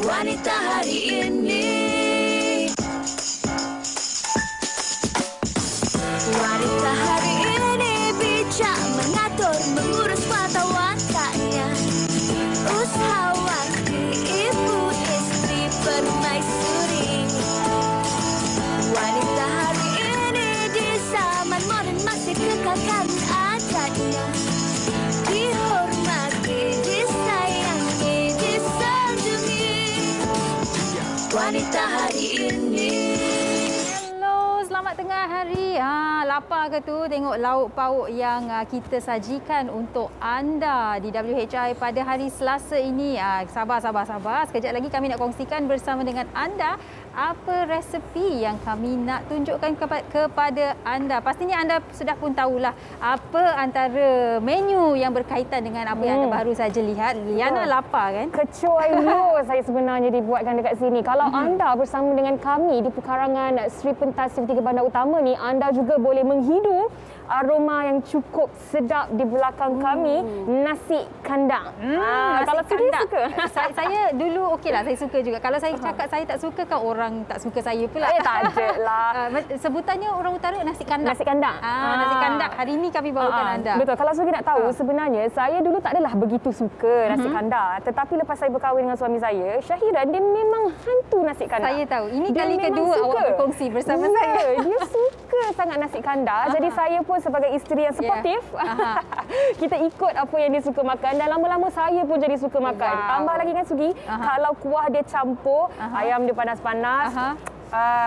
wanita hari ini. Wanita hari ini bijak mengatur, mengurus mata wataknya. Usahawati, ibu, istri, permaisuri. Wanita hari ini di zaman modern masih kekalkan adatnya. Dihormati, disayangi, disanjungi. Wanita hari ini. Hello, selamat tengah hari. Lapar ke tu tengok lauk pauk yang kita sajikan untuk anda di WHI pada hari Selasa ini. Sabar. Sekejap lagi kami nak kongsikan bersama dengan anda apa resepi yang kami nak tunjukkan kepada anda. Pastinya anda sudah pun tahulah apa antara menu yang berkaitan dengan apa yang anda baru saja lihat. Liana lapar kan? Kecoa saya sebenarnya dibuatkan dekat sini. Kalau anda bersama dengan kami di pekarangan Sri Pentas Tiga Bandar Utama ni, anda juga boleh menghidu aroma yang cukup sedap di belakang kami, nasi kandang. Kalau Sudi suka. Saya dulu okeylah, saya suka juga. Kalau saya cakap saya tak suka kan orang tak suka saya pula. Tak ada lah. Sebutannya orang utara nasi kandang. Nasi kandang. Nasi kandang. Hari ini kami bawakan anda. Betul. Kalau Sudi nak tahu, sebenarnya saya dulu tak adalah begitu suka nasi kandang. Tetapi lepas saya berkahwin dengan suami saya, Syahiran, dia memang hantu nasi kandang. Saya tahu. Ini dia kali kedua suka. awak berkongsi bersama saya. Dia suka sangat nasi kandang. Jadi saya pun sebagai isteri yang sportif, kita ikut apa yang dia suka makan dan lama-lama saya pun jadi suka makan. Tambah lagi kan Sugi, kalau kuah dia campur, ayam dia panas-panas,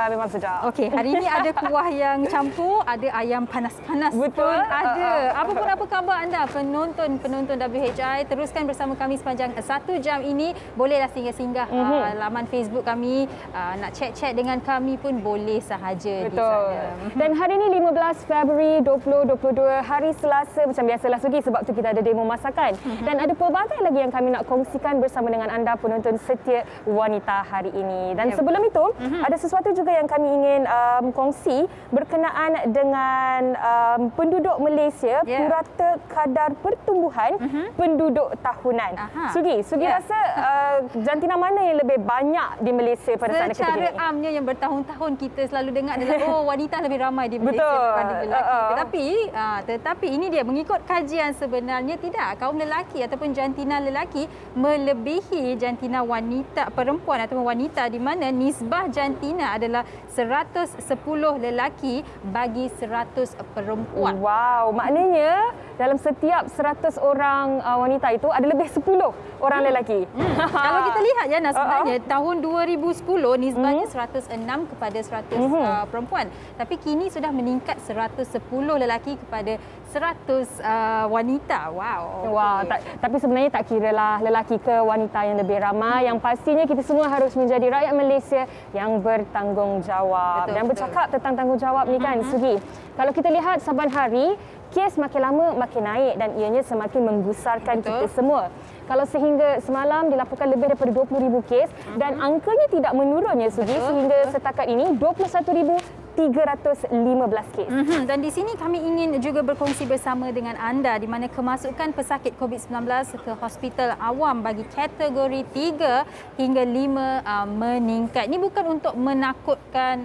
memang sedap. Okey, hari ini ada kuah yang campur, ada ayam panas-panas. Betul. Ada. Apa khabar anda penonton WHI? Teruskan bersama kami sepanjang 1 jam ini. Bolehlah singgah-singgah laman Facebook kami, nak chat-chat dengan kami pun boleh sahaja. Betul. Di sana. Dan hari ini 15 Februari 2022, hari Selasa, macam biasalah Sugi, sebab tu kita ada demo masakan. Dan ada pelbagai lagi yang kami nak kongsikan bersama dengan anda penonton setia wanita hari ini. Dan sebelum itu, ada sesuatu juga yang kami ingin kongsi berkenaan dengan penduduk Malaysia, purata kadar pertumbuhan penduduk tahunan. Sugi rasa jantina mana yang lebih banyak di Malaysia pada saat ketika ini? Secara amnya yang bertahun-tahun kita selalu dengar adalah wanita lebih ramai di Malaysia berbanding lelaki. Tetapi ini dia, mengikut kajian sebenarnya tidak, kaum lelaki ataupun jantina lelaki melebihi jantina wanita perempuan ataupun wanita, di mana nisbah jantina adalah 110 lelaki bagi 100 perempuan. Wow, maknanya dalam setiap 100 orang wanita itu ada lebih 10 orang lelaki. Kalau kita lihat Yana, sebenarnya tahun 2010 nisbahnya 106 kepada 100 perempuan. Tapi kini sudah meningkat 110 lelaki kepada 100 wanita. Wow. Okay. Tapi sebenarnya tak kiralah lelaki ke wanita yang lebih ramai. Yang pastinya kita semua harus menjadi rakyat Malaysia yang bertanggungjawab. Dan bercakap tentang tanggungjawab ni kan, Sugi, kalau kita lihat saban hari, kes makin lama makin naik dan ianya semakin menggusarkan kita semua. Kalau sehingga semalam dilaporkan lebih daripada 20,000 kes dan angkanya tidak menurun ya Sugi, sehingga setakat ini 21,315 kes. Dan di sini kami ingin juga berkongsi bersama dengan anda di mana kemasukan pesakit COVID-19 ke hospital awam bagi kategori 3 hingga 5 meningkat. Ini bukan untuk menakutkan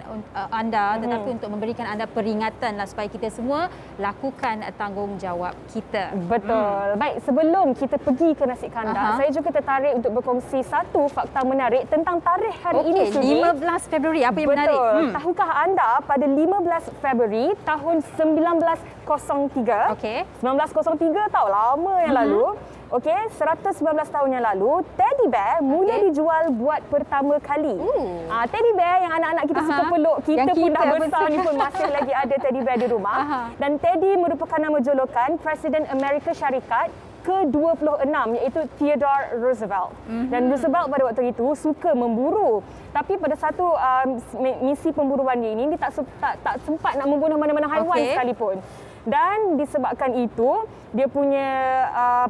anda, tetapi untuk memberikan anda peringatan lah supaya kita semua lakukan tanggungjawab kita. Betul. Baik, sebelum kita pergi ke nasi kandang, saya juga tertarik untuk berkongsi satu fakta menarik tentang tarikh hari ini Sugi. 15 Februari, apa yang menarik? Tahukah anda pada 15 Februari tahun 1903. 1903 tahu lama yang lalu. 119 tahun yang lalu, teddy bear mula dijual buat pertama kali. Teddy bear yang anak-anak kita suka peluk, kita pun dah besar ni pun masih lagi ada teddy bear di rumah. Dan Teddy merupakan nama julukan Presiden Amerika Syarikat ke-26 iaitu Theodore Roosevelt. Dan Roosevelt pada waktu itu suka memburu. Tapi pada satu misi pemburuan dia ini, dia tak sempat nak membunuh mana-mana haiwan sekalipun. Dan disebabkan itu, dia punya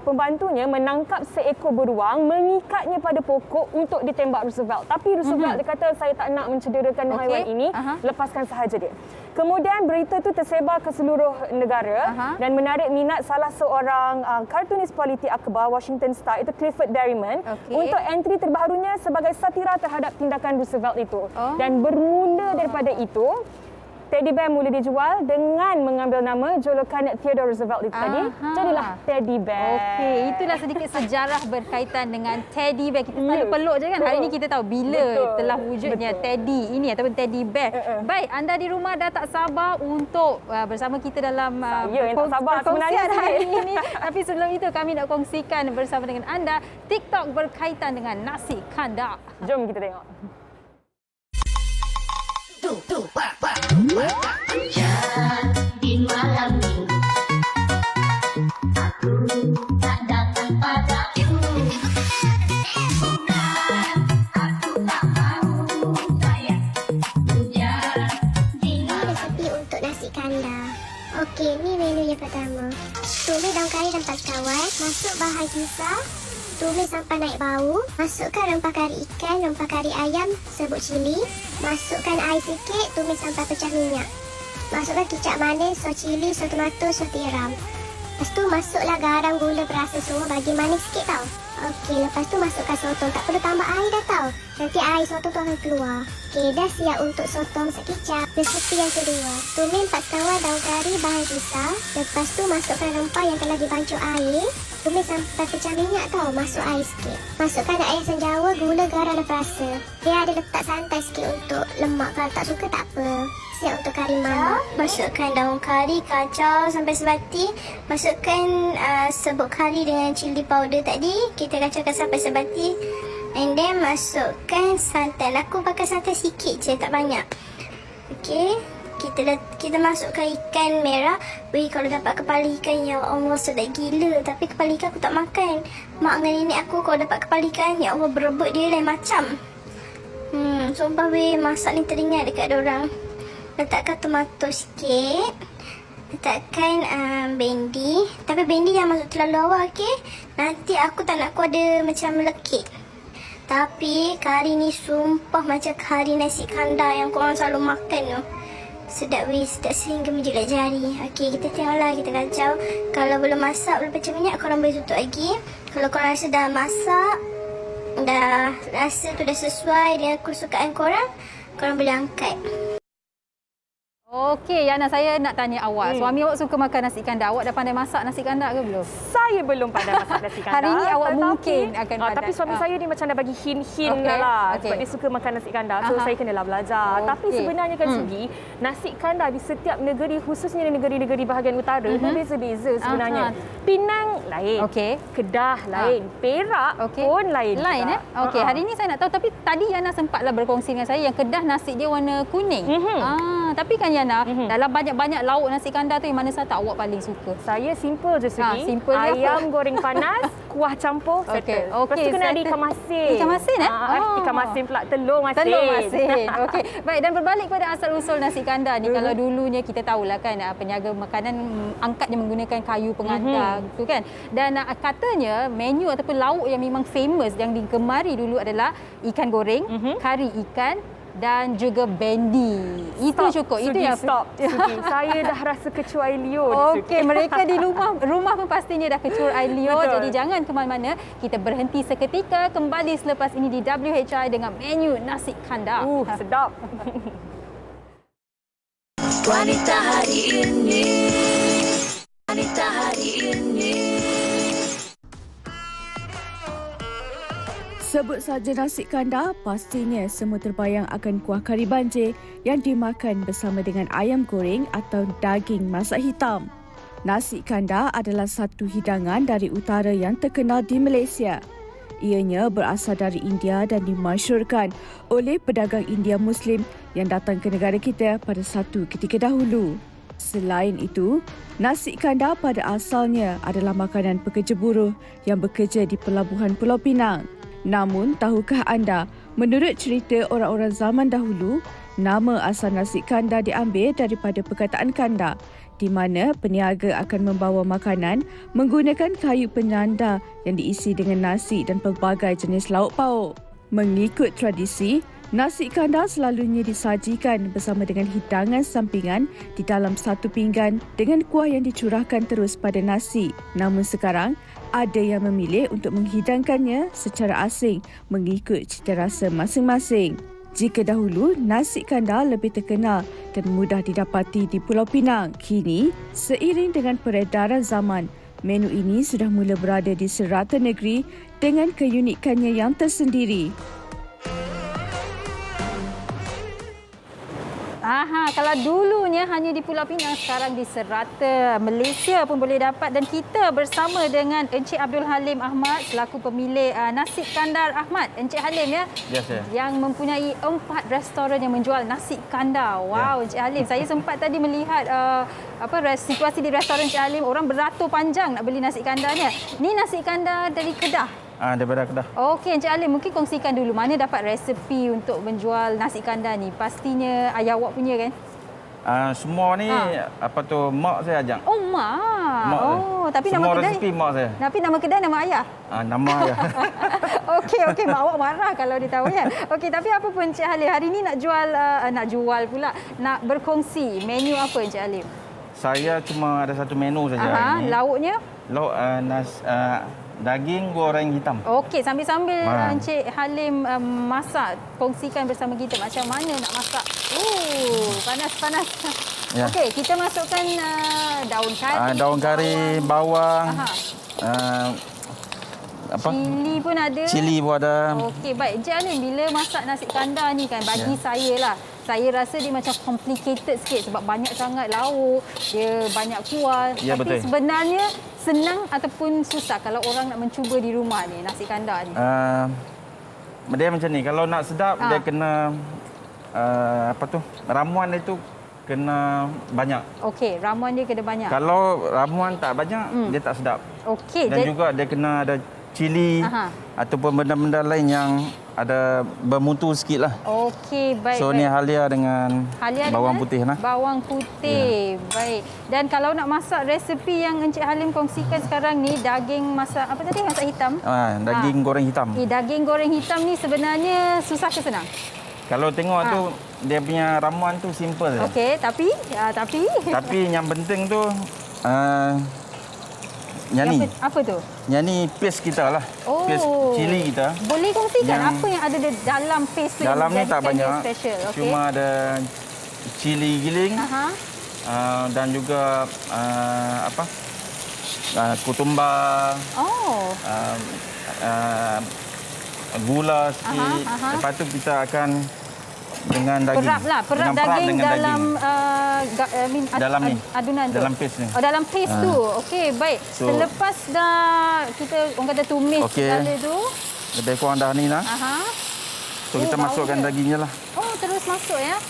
pembantunya menangkap seekor beruang, mengikatnya pada pokok untuk ditembak Roosevelt. Tapi Roosevelt dia kata, saya tak nak mencederakan haiwan ini, lepaskan sahaja dia. Kemudian berita itu tersebar ke seluruh negara dan menarik minat salah seorang kartunis politik akhbar Washington Star, itu Clifford Derryman, untuk entry terbarunya sebagai satira terhadap tindakan Roosevelt itu. Dan bermula daripada itu, teddy bear mula dijual dengan mengambil nama julukan Theodore Roosevelt itu tadi. Jadilah teddy bear. Okey, itulah sedikit sejarah berkaitan dengan teddy bear. Kita selalu peluk je kan. Hari ini kita tahu bila telah wujudnya teddy ini ataupun teddy bear. Baik, anda di rumah dah tak sabar untuk bersama kita dalam yang tak sabar sebenarnya hari ini. Tapi sebelum itu kami nak kongsikan bersama dengan anda TikTok berkaitan dengan nasi kandar. Jom kita tengok. Di malam minggu aku tak datang padamu. Aku tak mau bayar hujan. Ini resepi untuk nasi kandar. Okey, ni menu yang pertama. Tumis daun kari dan 4 sekawat. Masuk bahan kisar. Tumis sampai naik bau. Masukkan rempah kari ikan, rempah kari ayam, serbuk cili. Masukkan air sikit, tumis sampai pecah minyak. Masukkan kicap manis, sos cili, sos tomato, sos tiram. Lepas tu masuklah garam, gula, berasa semua, bagi manis sikit tau. Okey, lepas tu masukkan sotong. Tak perlu tambah air dah tau. Nanti air sotong tu akan keluar. Okey, dah siap untuk sotong masak kicap. Resepi yang kedua. Tumis 4 sekawat daun kari, bahan kisar. Lepas tu masukkan rempah yang telah dibancuh air. Tumis sampai pecah minyak tau. Masuk air sikit. Masukkan air asam jawa, gula, garam dan perasa. Dia ada letak santai sikit untuk lemak. Kalau tak suka tak apa. Siap untuk kari mamak. Masukkan daun kari, kacau sampai sebati. Masukkan serbuk kari dengan cili powder tadi. Kita kacaukan sampai sebati. And then masukkan santan. Aku pakai santan sikit je, tak banyak. Okey. Kita masukkan ikan merah. Weh, kalau dapat kepala ikan, ya Allah, sedap gila. Tapi kepala ikan aku tak makan. Mak dengan nenek aku kalau dapat kepala ikan, ya Allah, berebut dia lain macam. Sumpah weh, masak ni teringat dekat dorang. Letakkan tomato sikit. Letakkan bendi. Tapi bendi jangan masuk terlalu awal, okey? Nanti aku tak nak aku ada macam melekit. Tapi kari ni sumpah macam kari nasi kandar yang korang selalu makan tu. Sedap weh, sedap sehingga menjilat jari. Okey, kita tengoklah, kita kacau. Kalau belum masak, belum pecah minyak, korang boleh tutup lagi. Kalau korang rasa dah masak, dah rasa tu dah sesuai dengan kesukaan korang, korang boleh angkat. Okey, Yana, saya nak tanya awak. Suami awak suka makan nasi kandar. Awak dah pandai masak nasi kandar ke belum? Saya belum pandai masak nasi kandar. Hari ini awak mungkin akan pandai. Tapi suami saya ni macam dah bagi hint-hint lah. Sebab dia suka makan nasi kandar. So saya kenalah belajar. Tapi sebenarnya kan Sugi, nasi kandar di setiap negeri, khususnya di negeri-negeri bahagian utara, berbeza-beza sebenarnya. Pinang lain. Kedah lain. Perak pun lain. Lain Okey, hari ini saya nak tahu. Tapi tadi Yana sempatlah berkongsi dengan saya yang Kedah nasi dia warna kuning. Tapi kan Yana, dalam banyak-banyak lauk nasi kandar tu, yang mana satu awak paling suka? Saya simple je Sugi. Simple ayam goreng panas, kuah campur, settle. Lepas tu kena ada ikan masin. Ikan masin Ikan masin pula, telur masin. Telur masin. Okey. Baik, dan berbalik pada asal-usul nasi kandar ni, kalau dulunya kita tahulah kan, peniaga makanan angkatnya menggunakan kayu pengantar tu kan. Dan katanya menu ataupun lauk yang memang famous yang digemari dulu adalah ikan goreng, kari ikan dan juga bendi. Itu cukup. Sugi, itu yang stop. Sugi. Saya dah rasa kecuali air liur. Okey, mereka di rumah pun pastinya dah kecuali air liur. Jadi jangan ke mana-mana. Kita berhenti seketika, kembali selepas ini di WHI dengan menu nasi kandar. Sedap. Wanita hari ini. Wanita hari ini. Sebut saja nasi kandar, pastinya semua terbayang akan kuah kari banjir yang dimakan bersama dengan ayam goreng atau daging masak hitam. Nasi kandar adalah satu hidangan dari utara yang terkenal di Malaysia. Ianya berasal dari India dan dimasyhurkan oleh pedagang India Muslim yang datang ke negara kita pada satu ketika dahulu. Selain itu, nasi kandar pada asalnya adalah makanan pekerja buruh yang bekerja di pelabuhan Pulau Pinang. Namun, tahukah anda, menurut cerita orang-orang zaman dahulu, nama asal nasi kandar diambil daripada perkataan kandar di mana peniaga akan membawa makanan menggunakan kayu penyanda yang diisi dengan nasi dan pelbagai jenis lauk pauk. Mengikut tradisi, nasi kandar selalunya disajikan bersama dengan hidangan sampingan di dalam satu pinggan dengan kuah yang dicurahkan terus pada nasi. Namun sekarang, ada yang memilih untuk menghidangkannya secara asing mengikut cita rasa masing-masing. Jika dahulu, nasi kandar lebih terkenal dan mudah didapati di Pulau Pinang, kini, seiring dengan peredaran zaman, menu ini sudah mula berada di serata negeri dengan keunikannya yang tersendiri. Kalau dulunya hanya di Pulau Pinang, sekarang di serata Malaysia pun boleh dapat, dan kita bersama dengan Encik Abdul Halim Ahmad selaku pemilik Nasi Kandar Ahmad. Encik Halim ya? Yes, ya. Yang mempunyai 4 restoran yang menjual nasi kandar. Wow, Encik Halim. Saya sempat tadi melihat situasi di restoran Encik Halim, orang beratur panjang nak beli nasi kandarnya. Ni nasi kandar dari Kedah. Daripada Kedah. Okey, Encik Halim, mungkin kongsikan dulu mana dapat resepi untuk menjual nasi kandar ni. Pastinya ayah awak punya kan? Semua ni mak saya ajak. Oh, mak. Tapi semua nama kedai. Resipi mak saya. Tapi nama kedai nama ayah. Nama ayah. Okey, mak awak marah kalau dia tahu kan. Okey, tapi apa pun Encik Halim, hari ni nak jual pula. Nak berkongsi menu apa Encik Halim? Saya cuma ada satu menu saja hari ni. Lauknya? Lauk daging goreng hitam. Okey, sambil-sambil Encik Halim masak, kongsikan bersama kita macam mana nak masak. Panas. Ya. Okey, kita masukkan daun kari. Daun kari, bawang. Cili pun ada. Cili pun ada. Okey, baik. Encik Halim, bila masak nasi kandar ni kan, bagi saya lah, saya rasa dia macam complicated sikit sebab banyak sangat lauk, dia banyak kuah. Ya, tapi betul. sebenarnya senang ataupun susah kalau orang nak mencuba di rumah ni, nasi kandar ni? Dia macam ni, kalau nak sedap dia kena ramuan dia tu kena banyak. Okey, ramuan dia kena banyak. Kalau ramuan tak banyak, dia tak sedap. Okey. Dan juga dia kena ada cili ataupun benda-benda lain yang ada bermutu sikit lah. Okey, baik. So, ni halia dengan bawang putih lah. Bawang putih, baik. Dan kalau nak masak resepi yang Encik Halim kongsikan sekarang ni, daging masak, apa tadi? Masak hitam? Daging goreng hitam. Daging goreng hitam ni sebenarnya susah ke senang? Kalau tengok tu, dia punya ramuan tu simple. Okey, tapi? Tapi yang penting tu, yang ni. Apa tu? Yang ni paste kita lah. Paste cili kita. Boleh kongsikan apa yang ada di dalam paste tu? Dalam ni tak banyak. Special. Okay. Cuma ada cili giling. Dan juga ketumbar. Gula sikit. Lepas tu kita akan dengan daging. Perap daging dalam dalam ni. Adunan tu. Dalam paste ni. Dalam paste tu. Okey, baik. So, selepas dah kita orang kata tumis segala tu. Lebih kurang dah ni lah. So kita masukkan dagingnya lah. Terus masuk ya.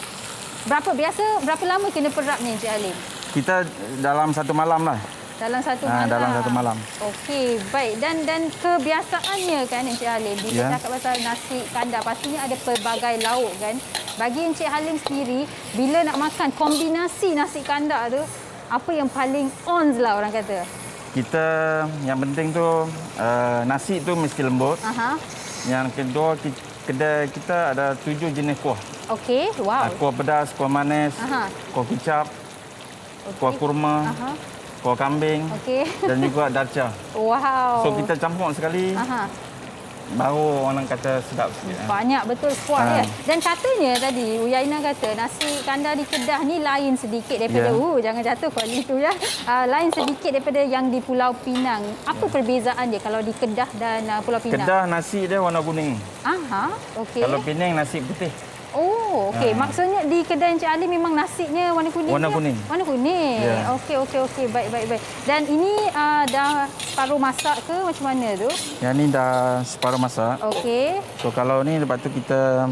Berapa lama kena perap ni Encik Halim? Kita dalam satu malam lah. Dalam satu malam. Dalam satu malam. Okey, baik. Dan kebiasaannya kan Encik Halim, bila cakap pasal nasi kandar, pastinya ada pelbagai lauk kan. Bagi Encik Halim sendiri, bila nak makan kombinasi nasi kandar tu, apa yang paling on lah orang kata? Kita, yang penting tu, nasi tu mesti lembut. Yang kedua, kedai kita ada 7 jenis kuah. Okey, wow. Kuah pedas, kuah manis, kuah kicap, kuah kurma, kuah kambing dan juga darca. Wow. So kita campur sekali. Baru orang kata sedap sikit. Banyak betul kuah ya. Dan katanya tadi Uyaina kata nasi kandar di Kedah ni lain sedikit daripada jangan jatuh kuali tu ya. Lain sedikit daripada yang di Pulau Pinang. Apa perbezaan dia kalau di Kedah dan Pulau Pinang? Kedah nasi dia warna kuning. Okey. Kalau Penang nasi putih. Okey. Maksudnya di kedai Encik Halim memang nasinya warna kuning. Warna kuning. Warna kuning. Okey. Baik. Dan ini dah separuh masak ke macam mana tu? Yang ni dah separuh masak. Okey. So kalau ni lepas tu kita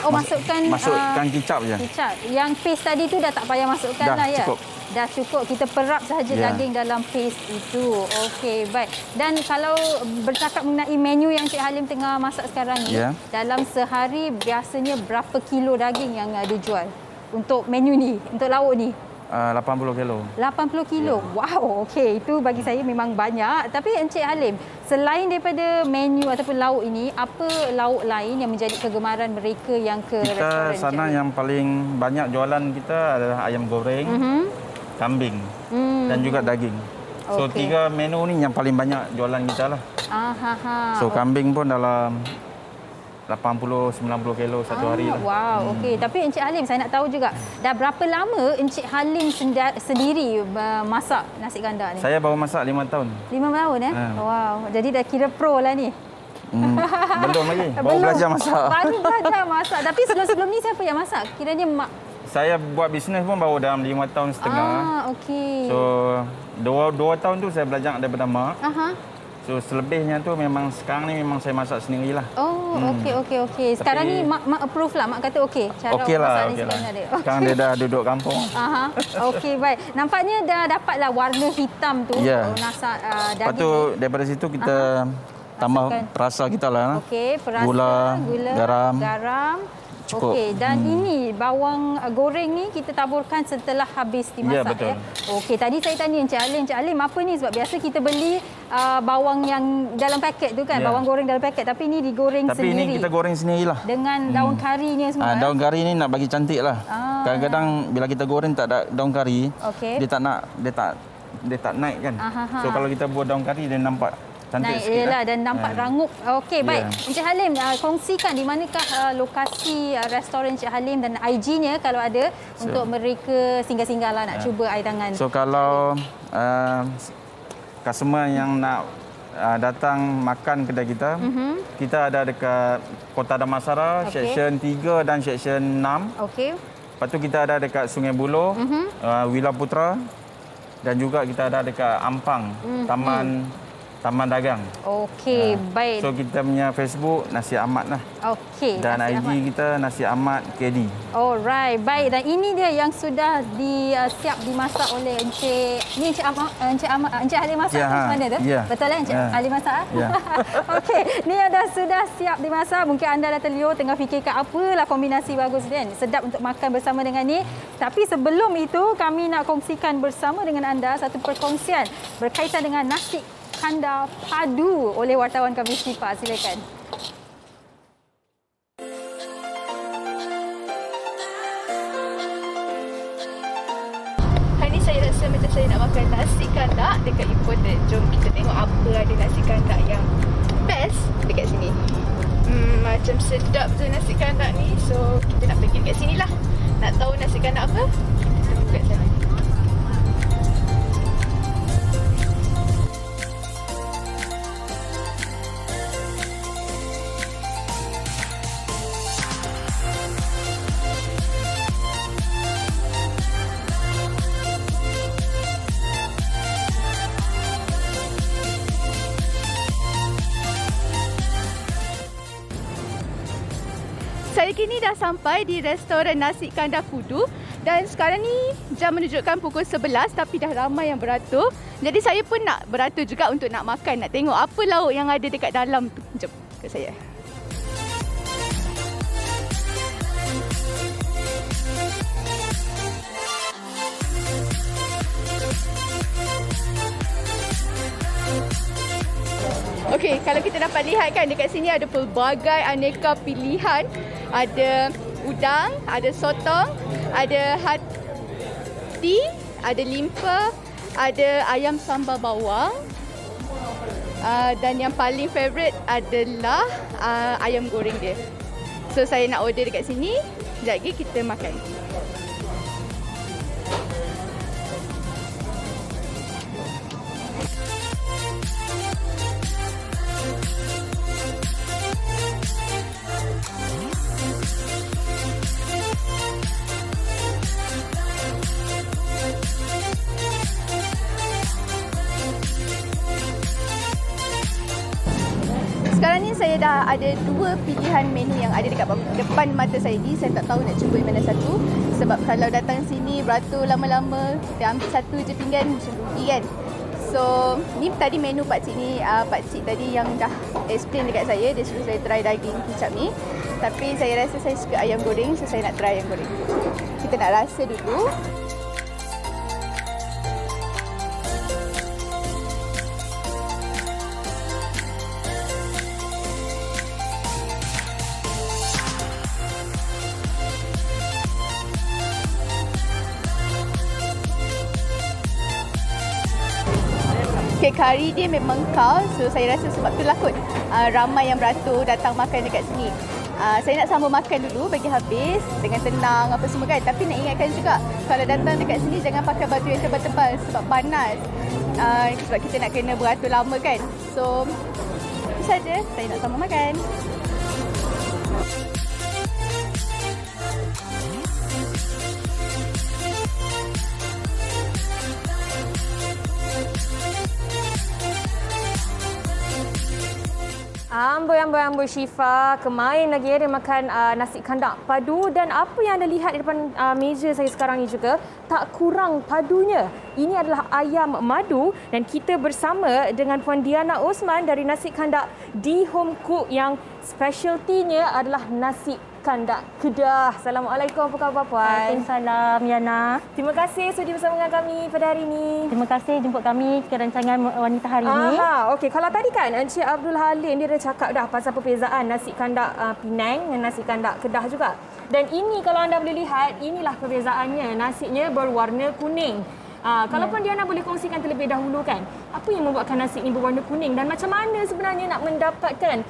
masukkan kicap je. Kicap. Yang paste tadi tu dah tak payah masukkan dah ya? Dah cukup. Kita perap sahaja daging dalam paste itu. Okey, baik. Dan kalau bercakap mengenai menu yang Encik Halim tengah masak sekarang ni, dalam sehari biasanya berapa kilo daging yang dijual untuk menu ni, untuk lauk ni? 80 kilo. 80 kilo. Wow, okey. Itu bagi saya memang banyak. Tapi Encik Halim, selain daripada menu ataupun lauk ini, apa lauk lain yang menjadi kegemaran mereka yang ke restoran? Kita sana yang paling banyak jualan kita adalah ayam goreng, kambing dan juga daging. So, 3 menu ni yang paling banyak jualan kita lah. So, kambing pun dalam 80-90 kilo satu hari lah. Wow, okey. Tapi Encik Halim, saya nak tahu juga, dah berapa lama Encik Halim sendiri masak nasi kandar ni? Saya baru masak 5 tahun. 5 tahun Wow, jadi dah kira pro lah ni. Belum lagi. Baru belajar masak. Baru belajar masak. Tapi sebelum ni siapa yang masak? Kiranya mak. Saya buat bisnes pun baru dalam 5 tahun setengah. Okey. So, 2 tahun tu saya belajar daripada mak. So, selebihnya tu memang sekarang ni memang saya masak sendirilah. Oh, okey. Sekarang ni mak approve lah. Mak kata okey cara masak ni sebenarnya dia. Sekarang dia dah duduk kampung. Okey, baik. Nampaknya dah dapatlah warna hitam tu. Masak daging. Lepas tu daripada situ kita tambah rasa kita lah. Okey, perasa, gula, garam. Cukup. Okey, dan ini bawang goreng ni kita taburkan setelah habis dimasak. Ya, betul. Okey, tadi saya tanya Encik Halim apa ni, sebab biasa kita beli bawang yang dalam paket tu kan, bawang goreng dalam paket, tapi ini digoreng sendiri. Tapi ini kita goreng sendirilah. Dengan daun karinya semua. Daun kari ni nak bagi cantik lah. Kadang-kadang bila kita goreng tak ada daun kari, dia tak naik kan. So kalau kita buat daun kari dia nampak cantik sikit lah dan nampak rangup. Okey, baik. Encik Halim, kongsikan di manakah lokasi restoran Encik Halim dan IG-nya kalau ada untuk mereka singgah-singgah lah nak cuba air tangan. So kalau customer yang nak datang makan kedai kita, kita ada dekat Kota Damansara, Seksyen 3 dan Seksyen 6. Okey. Lepas tu kita ada dekat Sungai Buloh, Wila Putra, dan juga kita ada dekat Ampang, Taman Dagang. Okey, baik. So kita punya Facebook Nasi Ahmad lah. Okey. Dan Nasi IG Ahmad kita Nasi Ahmad KD. Alright, baik. Dan ini dia yang sudah siap dimasak oleh Encik. Ni Encik Halim masak macam mana tu? Betul lah Encik Halim masak? Okey, ni sudah siap dimasak. Mungkin anda dah terliur tengah fikirkan apalah kombinasi bagus kan. Sedap untuk makan bersama dengan ni. Tapi sebelum itu kami nak kongsikan bersama dengan anda satu perkongsian berkaitan dengan nasi kandar padu oleh wartawan kami Syifa. Silakan. Hari ni saya rasa macam saya nak makan nasi kandar dekat Imported. Jom kita tengok apa ada nasi kandar yang best dekat sini. Macam sedap je nasi kandar ni. So kita nak pergi dekat sini lah. Nak tahu nasi kandar apa? Kita tunggu kat sana. Saya kini dah sampai di restoran Nasi Kandar Kudu dan sekarang ni jam menunjukkan pukul 11 tapi dah ramai yang beratur. Jadi saya pun nak beratur juga untuk nak makan, nak tengok apa lauk yang ada dekat dalam tu. Jom ke saya. Okey, kalau kita dapat lihat kan dekat sini ada pelbagai aneka pilihan. Ada udang, ada sotong, ada hati, ada limpa, ada ayam sambal bawang. Dan yang paling favourite adalah ayam goreng dia. So saya nak order dekat sini. Sekejap lagi kita makan. Sekarang ni saya dah ada 2 pilihan menu yang ada dekat depan mata saya ni. Saya tak tahu nak cuba yang mana satu. Sebab kalau datang sini beratur lama-lama, kita ambil satu je pinggan macam rugi kan. So, ni tadi menu pakcik ni, pakcik tadi yang dah explain dekat saya. Dia suruh saya try daging kicap ni. Tapi saya rasa saya suka ayam goreng, so saya nak try ayam goreng. Kita nak rasa dulu. Okey, kari dia memang kau. So saya rasa sebab tu lah kot ramai yang beratur datang makan dekat sini. Saya nak sambung makan dulu bagi habis dengan tenang apa semua kan. Tapi nak ingatkan juga kalau datang dekat sini jangan pakai baju yang tebal-tebal sebab panas. Sebab kita nak kena beratur lama kan. So itu saja saya nak sambung makan. Amboi Syifa, kemain lagi dia makan nasi kandak padu dan apa yang anda lihat di depan meja saya sekarang ni juga tak kurang padunya. Ini adalah ayam madu dan kita bersama dengan Puan Diana Osman dari Nasi Kandak di Home Cook yang specialtinya adalah nasi kandak Kedah. Assalamualaikum, apa khabar Puan? Waalaikumsalam Yana. Terima kasih sudi bersama dengan kami pada hari ini. Terima kasih jemput kami ke rancangan wanita hari ini. Okey, kalau tadi kan Encik Abdul Halim dia dah cakap dah pasal perbezaan nasi kandak Penang dan nasi kandak Kedah juga. Dan ini kalau anda boleh lihat, inilah perbezaannya. Nasinya berwarna kuning. Kalau Puan Diana boleh kongsikan terlebih dahulu kan, apa yang membuatkan nasi ini berwarna kuning dan macam mana sebenarnya nak mendapatkan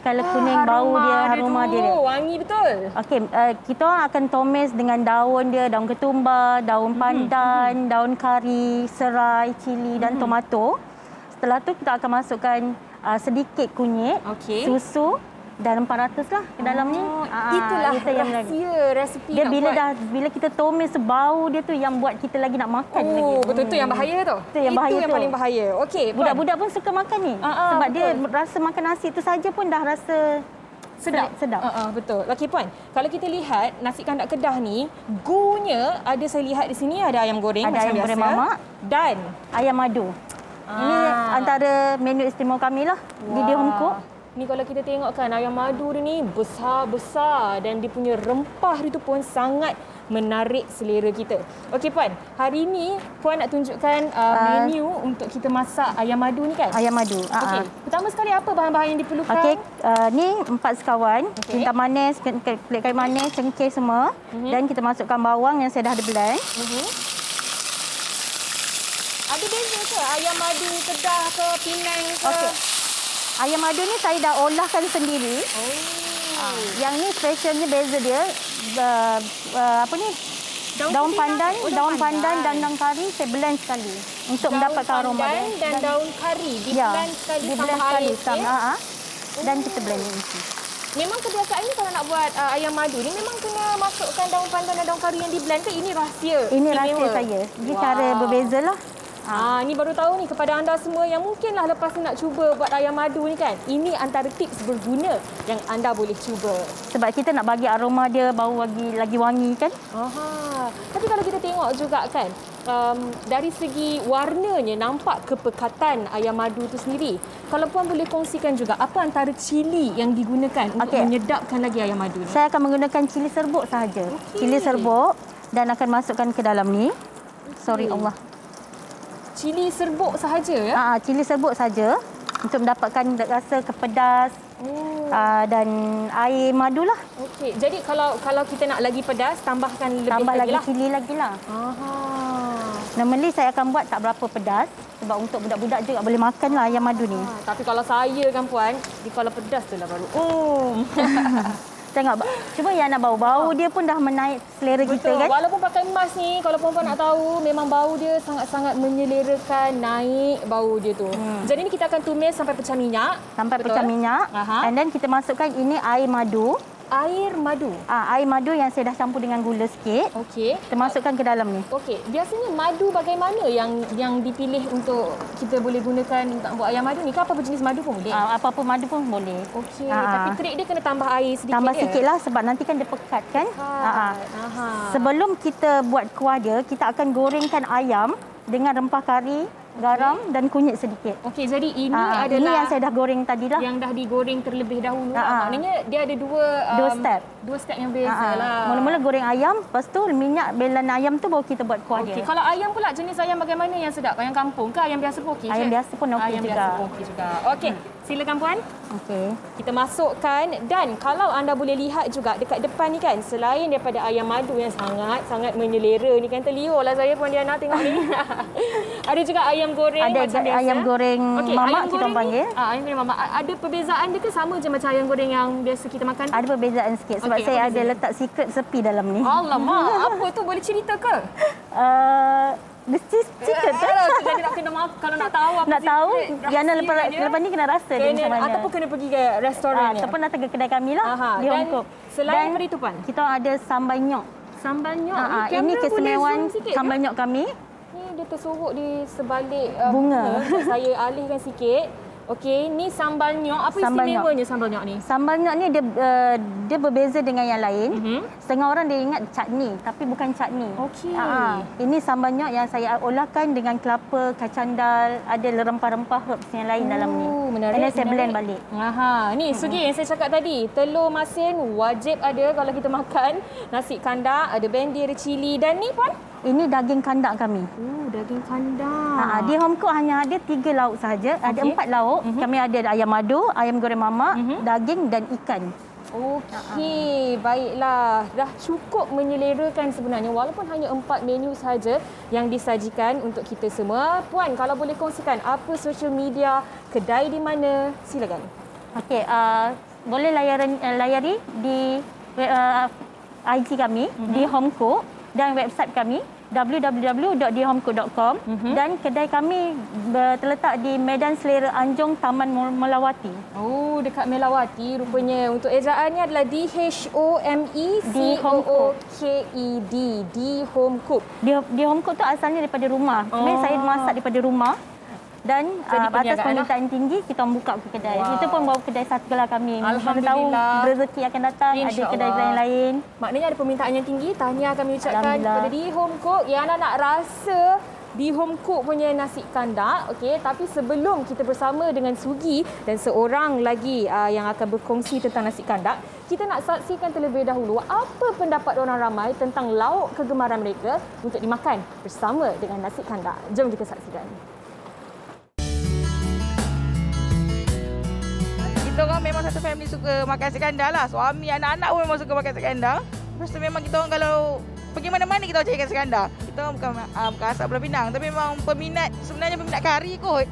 kalau kuning bau dia, aroma dia. Wangi betul. Okey, kita orang akan tumis dengan daun dia, daun ketumbar, daun pandan, daun kari, serai, cili dan tomato. Setelah tu kita akan masukkan sedikit kunyit, susu dan rempah ratus lah ke dalam ni. Itulah rahsia resipi. Dia bila kita tumis bau dia tu yang buat kita lagi nak makan lagi. Betul tu yang bahaya tu. Itu yang bahaya yang paling bahaya. Okey, budak-budak pun suka makan ni. Sebab dia rasa makan nasi tu saja pun dah rasa sedap. Betul. Okey Puan, kalau kita lihat nasi kandak Kedah ni, gunya ada saya lihat di sini ada ayam goreng ada macam ayam biasa goreng mamak dan ayam madu. Ini antara menu istimewa kami lah di Home Cook. Ni kalau kita tengok kan ayam madu dia ni besar-besar dan dia punya rempah dia tu pun sangat menarik selera kita. Okey Puan, hari ni Puan nak tunjukkan menu untuk kita masak ayam madu ni kan? Ayam madu. Okey, pertama sekali apa bahan-bahan yang diperlukan? Okey, ni 4 sekawan, jintan manis, kulit kayu manis, cengkeh semua dan kita masukkan bawang yang saya dah ada blend. Ada beza ke ayam madu Kedah ke Penang ke? Okey. Ayam madu ni saya dah olahkan sendiri. Yang ni specialnya beza dia apa ni? Daun pandan dan daun kari saya blend sekali untuk mendapatkan aroma dia. Dan daun kari di blend sekali sama air. Dan kita blend ini. Memang kebiasaan ni kalau nak buat ayam madu ni memang kena masukkan daun pandan dan daun kari yang di blend ke? Ini rahsia. Ini rahsia saya. Ini cara berbezalah. Ni baru tahu ni kepada anda semua yang mungkinlah lepas ni nak cuba buat ayam madu ni kan. Ini antara tips berguna yang anda boleh cuba. Sebab kita nak bagi aroma dia bau lagi wangi kan. Tapi kalau kita tengok juga kan, dari segi warnanya nampak kepekatan ayam madu tu sendiri. Kalau Puan boleh kongsikan juga apa antara cili yang digunakan untuk menyedapkan lagi ayam madu ni? Saya akan menggunakan cili serbuk sahaja. Cili serbuk dan akan masukkan ke dalam ni. Allah. Cili serbuk sahaja ya? Cili serbuk saja untuk mendapatkan rasa kepedas dan air madu lah. Okey, jadi kalau kita nak lagi pedas, tambahkan lebih tambah lagi lah. cili lagi lah. Normally saya akan buat tak berapa pedas sebab untuk budak-budak juga boleh makan lah ayam madu ni. Tapi kalau saya kan Puan, kalau pedas tu lah baru. Tengok, cuba Yana bau dia pun dah menaik selera kita kan. Walaupun pakai emas ni, kalau puan-puan nak tahu, memang bau dia sangat-sangat menyelerakan, naik bau dia tu. Jadi ni kita akan tumis sampai pecah minyak. Pecah minyak. And then kita masukkan ini air madu. Air madu? Air madu yang saya dah campur dengan gula sikit. Okey. Kita masukkan ke dalam ni. Okey. Biasanya madu bagaimana yang dipilih untuk kita boleh gunakan untuk buat ayam madu ni? Apa jenis madu pun boleh? Apa-apa madu pun boleh. Okey. Tapi trik dia kena tambah air sedikit. Tambah sikit lah sebab nanti kan dia pekat kan. Sebelum kita buat kuah dia, kita akan gorengkan ayam dengan rempah kari, garam dan kunyit sedikit. Okey, jadi ini adalah ini yang saya dah goreng tadi lah. Yang dah digoreng terlebih dahulu. Maknanya dia ada dua step. Dua step yang beza lah. Mula-mula goreng ayam, lepas tu minyak belan ayam tu baru kita buat kuah dia. Kalau ayam pula jenis ayam bagaimana yang sedap? Ayam kampung ke ayam biasa pun okey? Ayam biasa pun okey juga. Ayam biasa pun okey juga. Okey. Silakan puan. Okey. Kita masukkan dan kalau anda boleh lihat juga dekat depan ni kan, selain daripada ayam madu yang sangat-sangat menyelera ni kan, terliur lah saya pun Diana tengok ni. Ada juga ayam goreng Ada macam biasa. ayam goreng mamak ayam kita goreng panggil. Ni, ayam goreng mamak. Ada perbezaan dia ke sama je macam ayam goreng yang biasa kita makan? Ada perbezaan sikit sebab Okey, saya apa ada bezanya? letak secret sepi dalam ni. Alamak, apa tu boleh cerita ke? Secret tu. Jadi nak kena maaf kalau nak tahu apa Nak tahu, secret, Yana rahsianya. lepas ni kena rasa dia macam mana. Ataupun kena pergi ke restoran ni. Ataupun datang ke kedai kami lah di Dan Hong Kong. selain Dan daripada itu puan, kita ada sambal nyok. sambal nyok. Ini keistimewaan sambal nyok kami. Ni dia tersorok di sebalik Bunga. Saya alihkan sikit. Okey, ni sambal nyok. Apa Sambal istimewanya sambal nyok ni? Sambal nyok ni dia berbeza dengan yang lain. Setengah orang dia ingat chutney, tapi bukan chutney. Okey. Ini sambal nyok yang saya olahkan dengan kelapa, kacang dal, ada rempah-rempah herbs yang lain dalam ni. Menarik. Dan saya blend balik. Ni Sugi yang saya cakap tadi, telur masin wajib ada kalau kita makan. Nasi kandak, ada bendi, ada cili dan ni puan? Ini daging kandak kami. Daging kandak. Di Hong Kong hanya ada 3 lauk sahaja. Ada 4 lauk. Kami ada ayam madu, ayam goreng mamak, daging dan ikan. Okey, baiklah. Dah cukup menyelerakan sebenarnya walaupun hanya 4 menu saja yang disajikan untuk kita semua. Puan, kalau boleh kongsikan apa social media, kedai di mana? Silakan. Okey, boleh layari di IG kami di Hong Kong dan website kami www.dihomco.com dan kedai kami terletak di Medan Selera Anjong Taman Melawati. Oh, dekat Melawati rupanya. Untuk ejaannya adalah DHOMECOOKED, di Home Cook. Di Hong Kong tu asalnya daripada rumah. Sebenarnya saya masak daripada rumah. Dan atas permintaan tinggi kita buka ke kedai. Kita pun bawa kedai satu lah kami. Mana tahu rezeki akan datang, ada kedai yang lain. Maknanya ada permintaan yang tinggi. Tahniah kami ucapkan kepada di Home Cook. Yang anda nak rasa di Home Cook punya nasi kandak. Okey, tapi sebelum kita bersama dengan Sugi dan seorang lagi yang akan berkongsi tentang nasi kandak, kita nak saksikan terlebih dahulu apa pendapat orang ramai tentang lauk kegemaran mereka untuk dimakan bersama dengan nasi kandak. Jom kita saksikan. Kita orang memang satu family suka makan nasi kandar lah. Suami, anak-anak pun memang suka makan nasi kandar. Lepas tu memang kita orang kalau pergi mana-mana kita orang cari nasi kandar. Kita orang bukan asal Pulau Pinang tapi memang sebenarnya peminat kari kot.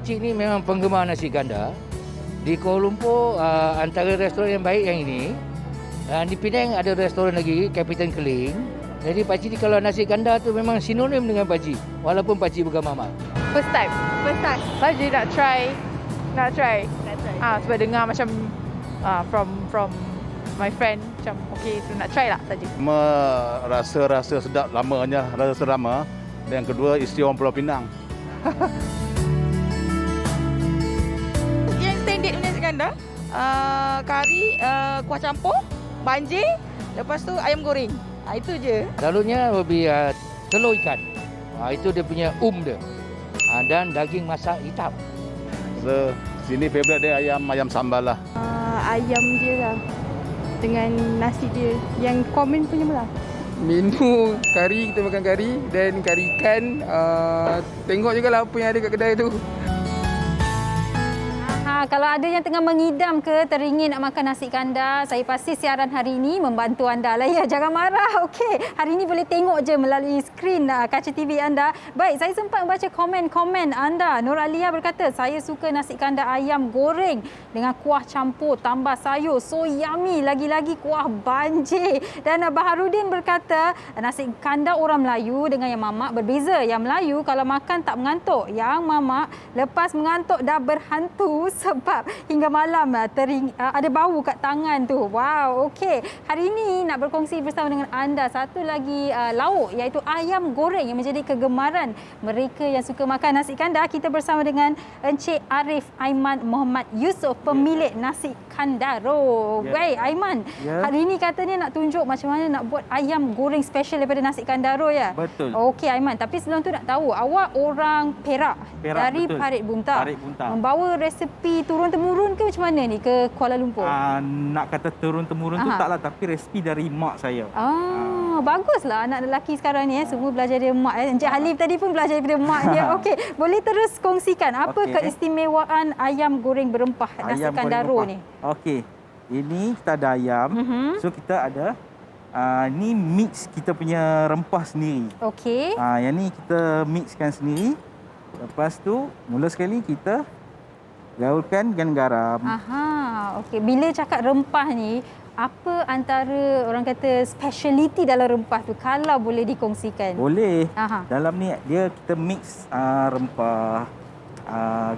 Cik ni memang penggemar nasi kandar. Di Kuala Lumpur antara restoran yang baik yang ini. Di Penang ada restoran lagi, Captain Keling. Jadi pakcik ni kalau nasi kandar tu memang sinonim dengan pakcik. Walaupun pakcik bukan mamak. First time. Pakcik nak try. Sebab dengar macam from my friend macam okey, so nak try lah saja. Rasa sedap lamanya, rasa lama. Dan yang kedua isteri orang Pulau Pinang. Yang standard punya nasi kandar, kari, kuah campur, banjir, lepas tu ayam goreng. Itu je. Lalunya lebih telur ikan. Itu dia punya dia. Dan daging masak hitam. So, sini favourite dia ayam sambal lah. Ayam dia lah dengan nasi dia yang komen punya lah. Menu kari, kita makan kari dan kari ikan. Tengok juga lah apa yang ada kat kedai tu. Kalau ada yang tengah mengidam ke teringin nak makan nasi kandar, saya pasti siaran hari ini membantu anda lah ya. Jangan marah. Okey, hari ini boleh tengok je melalui skrin kaca TV anda. Baik, saya sempat membaca komen-komen anda. Nur Alia berkata, saya suka nasi kandar ayam goreng dengan kuah campur tambah sayur. So yummy. Lagi-lagi kuah banjir. Dan Baharudin berkata, nasi kandar orang Melayu dengan yang mamak berbeza. Yang Melayu kalau makan tak mengantuk. Yang mamak lepas mengantuk dah berhantu sebab hingga malam ada bau kat tangan tu. Wow, okey. Hari ini nak berkongsi bersama dengan anda satu lagi lauk iaitu ayam goreng yang menjadi kegemaran mereka yang suka makan nasi kandar. Kita bersama dengan Encik Arif Aiman Muhammad Yusof, pemilik nasi Kandaro. Baik, Aiman. Hari ini katanya nak tunjuk macam mana nak buat ayam goreng special daripada nasi Kandaro ya? Betul. Okey, Aiman. Tapi sebelum tu nak tahu, awak orang Perak dari betul. Parit Bunta. Parit Bunta. Membawa resepi dari turun-temurun ke macam mana ni ke Kuala Lumpur? Nak kata turun-temurun tu taklah, tapi resipi dari mak saya. Baguslah anak lelaki sekarang ni semua belajar dari mak. Encik Halif tadi pun belajar daripada mak dia. Okey, boleh terus kongsikan apa keistimewaan ayam goreng berempah nasi Kandaro ni? Okey. Ini kita ada ayam. So kita ada ni mix kita punya rempah sendiri. Okey. Yang ni kita mixkan sendiri. Lepas tu mula sekali kita gaulkan dengan garam. Okey. Bila cakap rempah ni, apa antara orang kata speciality dalam rempah tu kalau boleh dikongsikan? Boleh. Dalam ni dia kita mix rempah